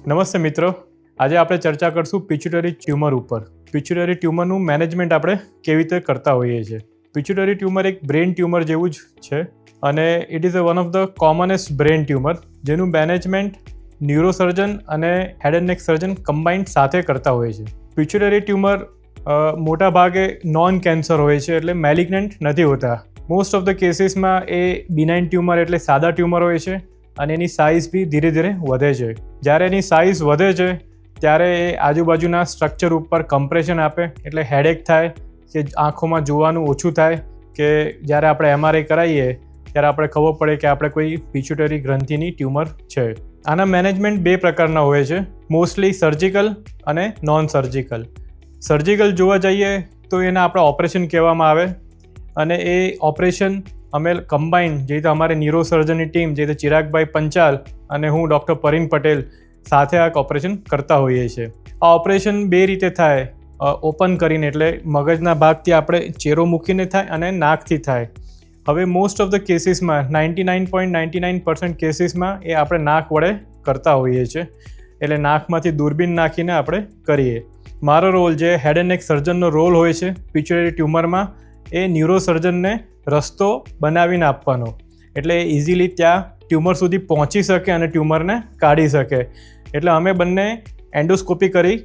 નમસ્તે મિત્રો, આજે આપણે ચર્ચા કરશું પિચ્યુટરી ટ્યુમર ઉપર. પિચ્યુટરી ટ્યુમરનું મેનેજમેન્ટ આપણે કેવી રીતે કરતા હોઈએ છીએ. પિચ્યુટરી ટ્યુમર એક બ્રેન ટ્યુમર જેવું જ છે અને it is one of the કોમનેસ્ટ brain tumour જેનું મેનેજમેન્ટ ન્યુરોસર્જન અને હેડ એન્ડ નેક સર્જન કમ્બાઇન્ડ સાથે કરતા હોય છે. પિચ્યુટરી ટ્યુમર મોટા ભાગે નોન કેન્સર હોય છે, એટલે મેલિગ્નન્ટ નથી હોતા. મોસ્ટ ઓફ ધ કેસીસમાં એ બિનાઇન ટ્યુમર એટલે સાદા ટ્યુમર હોય છે અને એની સાઇઝ બી ધીરે ધીરે વધે છે. જ્યારે એની સાઇઝ વધે છે ત્યારે એ આજુબાજુના સ્ટ્રક્ચર ઉપર કમ્પ્રેશન આપે, એટલે હેડેક થાય કે આંખોમાં જોવાનું ઓછું થાય, કે જ્યારે આપણે MRI કરાવીએ ત્યારે આપણે ખબર પડે કે આપણે કોઈ પિચ્યુટરી ગ્રંથિની ટ્યુમર છે. આના મેનેજમેન્ટ બે પ્રકારના હોય છે, મોસ્ટલી સર્જિકલ અને નોન સર્જિકલ. સર્જિકલ જોવા જઈએ તો એને આપણે ઓપરેશન કહેવામાં આવે અને એ ઓપરેશન અમે કમ્બાઇન્ડ, જે રીતે અમારે ન્યુરોસર્જનની ટીમ, જે રીતે ચિરાગભાઈ પંચાલ અને હું ડૉક્ટર પરીન પટેલ સાથે આ ઓપરેશન કરતા હોઈએ છીએ. આ ઓપરેશન બે રીતે થાય, ઓપન કરીને એટલે મગજના ભાગથી આપણે ચેરો મૂકીને થાય અને નાકથી થાય. હવે મોસ્ટ ઓફ ધ કેસીસમાં 99.99% કેસીસમાં એ આપણે નાક વડે કરતા હોઈએ છીએ, એટલે નાકમાંથી દૂરબીન નાખીને આપણે કરીએ. મારો રોલ, જે હેડ એન્ડ નેક સર્જનનો રોલ હોય છે પિચ્યુટરી ટ્યુમરમાં, એ ન્યુરોસર્જનને રસ્તો બનાવીને આપવાનો, એટલે ઇઝીલી ત્યાં ટ્યુમર સુધી પહોંચી શકે અને ટ્યુમરને કાઢી શકે. એટલે અમે બંને એન્ડોસ્કોપી કરી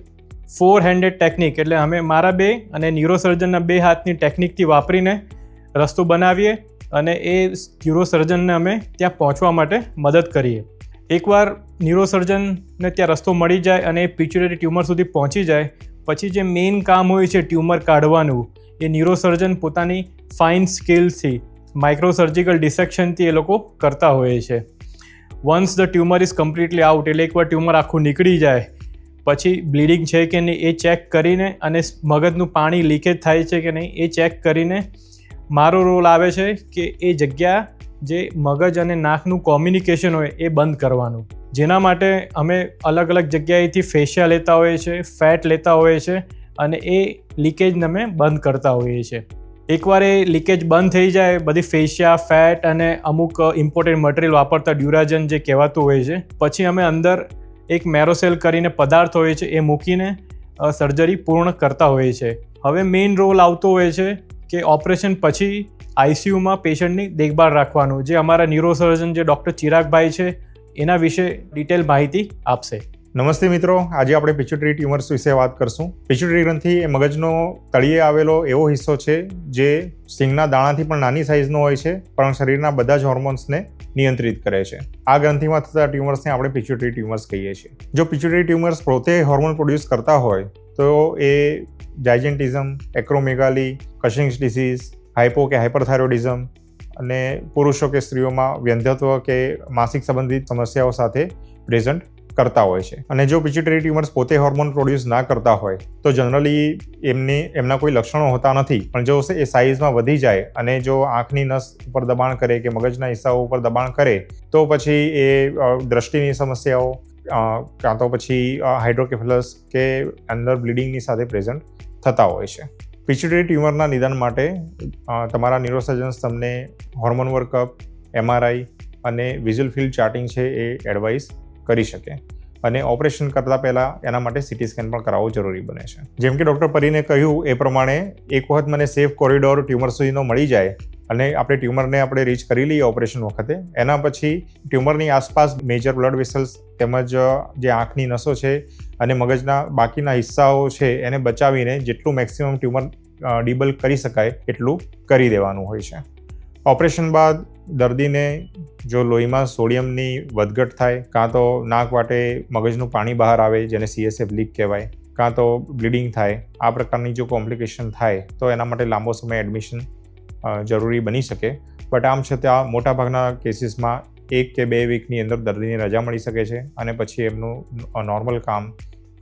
4 હેન્ડેડ ટેકનિક, એટલે અમે મારા બે અને ન્યુરોસર્જનના બે હાથની ટેકનિકથી વાપરીને રસ્તો બનાવીએ અને એ ન્યુરોસર્જનને અમે ત્યાં પહોંચવા માટે મદદ કરીએ. એકવાર ન્યુરોસર્જનને ત્યાં રસ્તો મળી જાય અને એ પિચ્યુટરી ટ્યુમર સુધી પહોંચી જાય પછી જે મેઇન કામ હોય છે ટ્યુમર કાઢવાનું, એ ન્યુરોસર્જન પોતાની ફાઇન સ્કિલથી, માઇક્રોસર્જિકલ ડિસેક્શનથી એ લોકો કરતા હોય છે. Once the tumour is completely out, એટલે એકવાર ટ્યુમર આખું નીકળી જાય પછી બ્લીડિંગ છે કે નહીં એ ચેક કરીને અને મગજનું પાણી લીકેજ થાય છે કે નહીં એ ચેક કરીને મારો રોલ આવે છે કે એ જગ્યા જે મગજ અને નાકનું કોમ્યુનિકેશન હોય એ બંધ કરવાનું. જેના માટે અમે અલગ અલગ જગ્યાએથી ફેશિયા લેતા હોઈએ છીએ, ફેટ લેતા હોઈએ છીએ અને એ લીકેજને અમે બંધ કરતા હોઈએ છીએ. એકવાર એ લીકેજ બંધ થઈ જાય, બધી ફેશિયા, ફેટ અને અમુક ઇમ્પોર્ટન્ટ મટીરિયલ વાપરતા ડ્યુરાજન જે કહેવાતું હોય છે, પછી અમે અંદર એક મેરોસેલ કરીને પદાર્થ હોય છે એ મૂકીને સર્જરી પૂર્ણ કરતા હોઈએ છીએ. હવે મેઇન રોલ આવતો હોય છે કે ઓપરેશન પછી ICUમાં પેશન્ટની દેખભાળ રાખવાનું, જે અમારા ન્યુરોસર્જન જે ડૉક્ટર ચિરાગભાઈ છે એના વિશે ડિટેલ માહિતી આપશે. નમસ્તે મિત્રો, આજે આપણે પિચ્યુટરી ટ્યુમર્સ વિશે વાત કરશું. પિચ્યુટરી ગ્રંથિ એ મગજનો તળિયે આવેલો એવો હિસ્સો છે જે સિંગના દાણાથી પણ નાની સાઇઝનો હોય છે, પણ શરીરના બધા જ હોર્મોન્સને નિયંત્રિત કરે છે. આ ગ્રંથિમાં થતા ટ્યુમર્સને આપણે પિચ્યુટરી ટ્યુમર્સ કહીએ છીએ. જો પિચ્યુટરી ટ્યુમર્સ પોતે હોર્મોન પ્રોડ્યુસ કરતા હોય તો એ જાયજેન્ટિઝમ, એક્રોમેગાલી, કશિંગ્સ ડિસીઝ, હાઇપો કે હાઇપરથાઇરોઇડિઝમ અને પુરુષો કે સ્ત્રીઓમાં વ્યંધ્યત્વ કે માસિક સંબંધિત સમસ્યાઓ સાથે પ્રેઝન્ટ કરતા હોય છે. અને જો પિચ્યુટરી ટ્યુમર્સ પોતે હોર્મોન પ્રોડ્યુસ ના કરતા હોય તો જનરલી એમના કોઈ લક્ષણો હોતા નથી, પણ જો એ સાઇઝમાં વધી જાય અને જો આંખની નસ ઉપર દબાણ કરે કે મગજના હિસ્સાઓ ઉપર દબાણ કરે તો પછી એ દ્રષ્ટિની સમસ્યાઓ કાં તો પછી હાઇડ્રોકેફેલસ કે અંદર બ્લીડિંગની સાથે પ્રેઝન્ટ થતા હોય છે. પિચ્યુટરી ટ્યુમરના નિદાન માટે તમારા ન્યુરોસર્જન્સ તમને હોર્મોન વર્કઅપ, MRI અને વિઝ્યુઅલ ફિલ્ડ ચાર્ટિંગ છે એ એડવાઇસ કરી શકે. અને ઓપરેશન કરતાં પહેલાં એના માટે CT સ્કેન પણ કરાવવો જરૂરી બને છે. જેમ કે ડૉક્ટર પરીને કહ્યું એ પ્રમાણે એક વખત મને સેફ કોરિડોર ટ્યુમર સુધીનો મળી જાય અને આપણે ટ્યુમરને આપણે રીચ કરી લઈએ ઓપરેશન વખતે, એના પછી ટ્યુમરની આસપાસ મેજર બ્લડ વેસલ્સ તેમજ જે આંખની નસો છે અને મગજના બાકીના હિસ્સાઓ છે એને બચાવીને જેટલું મેક્સિમમ ટ્યુમર ડિબલ્ક કરી શકાય એટલું કરી દેવાનું હોય છે. ઓપરેશન બાદ દર્દીને જો લોહીમાં સોડિયમની વધઘટ થાય, કાં તો નાક વાટે મગજનું પાણી બહાર આવે જેને CSF લીક કહેવાય, કાં તો બ્લીડિંગ થાય, આ પ્રકારની જો કોમ્પ્લિકેશન થાય તો એના માટે લાંબો સમય એડમિશન જરૂરી બની શકે. બટ આમ છતાં મોટાભાગના કેસીસમાં 1 કે 2 વીકની અંદર દર્દીને રજા મળી શકે છે અને પછી એમનું નોર્મલ કામ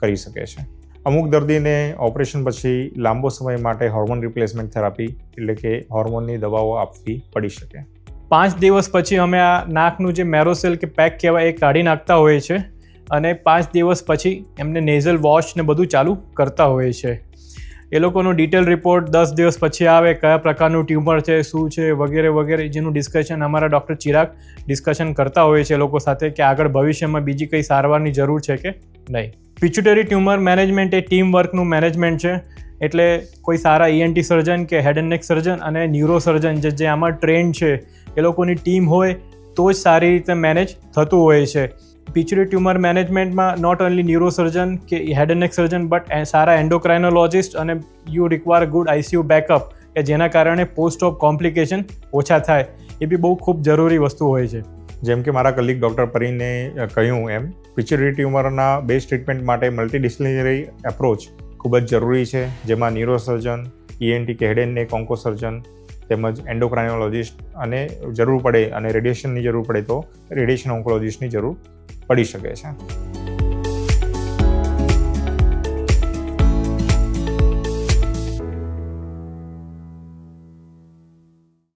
કરી શકે છે. અમુક દર્દીને ઓપરેશન પછી લાંબો સમય માટે હોર્મોન રિપ્લેસમેન્ટ થેરાપી એટલે કે હોર્મોનની દવાઓ આપવી પડી શકે. 5 દિવસ પછી અમે આ નાકનું જે મેરોસેલ કે પેક કહેવાય એ કાઢી નાખતા હોઈએ છીએ અને 5 દિવસ પછી એમને નેઝલ વોશ ને બધું ચાલુ કરતા હોઈએ છીએ. એ લોકોનો ડિટેલ રિપોર્ટ 10 દિવસ પછી આવે, કયા પ્રકારનું ટ્યુમર છે, શું છે, વગેરે વગેરે, જેનું ડિસ્કશન અમારા ડૉક્ટર ચિરાગ ડિસ્કશન કરતા હોય છે એ લોકો સાથે કે આગળ ભવિષ્યમાં બીજી કંઈ સારવારની જરૂર છે કે નહીં. પિચ્યુટરી ટ્યુમર મેનેજમેન્ટ એ ટીમ વર્કનું મેનેજમેન્ટ છે. એટલે કોઈ સારા ENT સર્જન કે હેડ એન્ડ નેક સર્જન અને ન્યુરો સર્જન જે આમાં ટ્રેન્ડ છે એ લોકોની ટીમ હોય તો જ સારી રીતે મેનેજ થતું હોય છે. પિચ્યુટરી ટ્યુમર મેનેજમેન્ટમાં નોટ ઓનલી ન્યુરો સર્જન કે head and neck surgeon but સારા એન્ડોક્રાઇનોલોજિસ્ટ અને you require good ICU backup કે જેના કારણે પોસ્ટ ઓફ કોમ્પ્લિકેશન ઓછા થાય, એ બી બહુ ખૂબ જરૂરી વસ્તુ હોય છે. જેમ કે મારા કલીગ ડૉક્ટર પરીને કહ્યું એમ, પિચ્યુટરી ટ્યુમરના બેઝ ટ્રીટમેન્ટ માટે મલ્ટીડિસિપ્લિનરી એપ્રોચ ખૂબ જ જરૂરી છે, જેમાં ન્યુરોસર્જન, ENT કે હેડ એન્ડ નેક ઓન્કોસર્જન તેમજ એન્ડોક્રાઇનોલોજિસ્ટ અને જરૂર પડે અને રેડિયેશનની જરૂર પડે તો રેડિયેશન ઓન્કોલોજિસ્ટની જરૂર પડી શકે છે.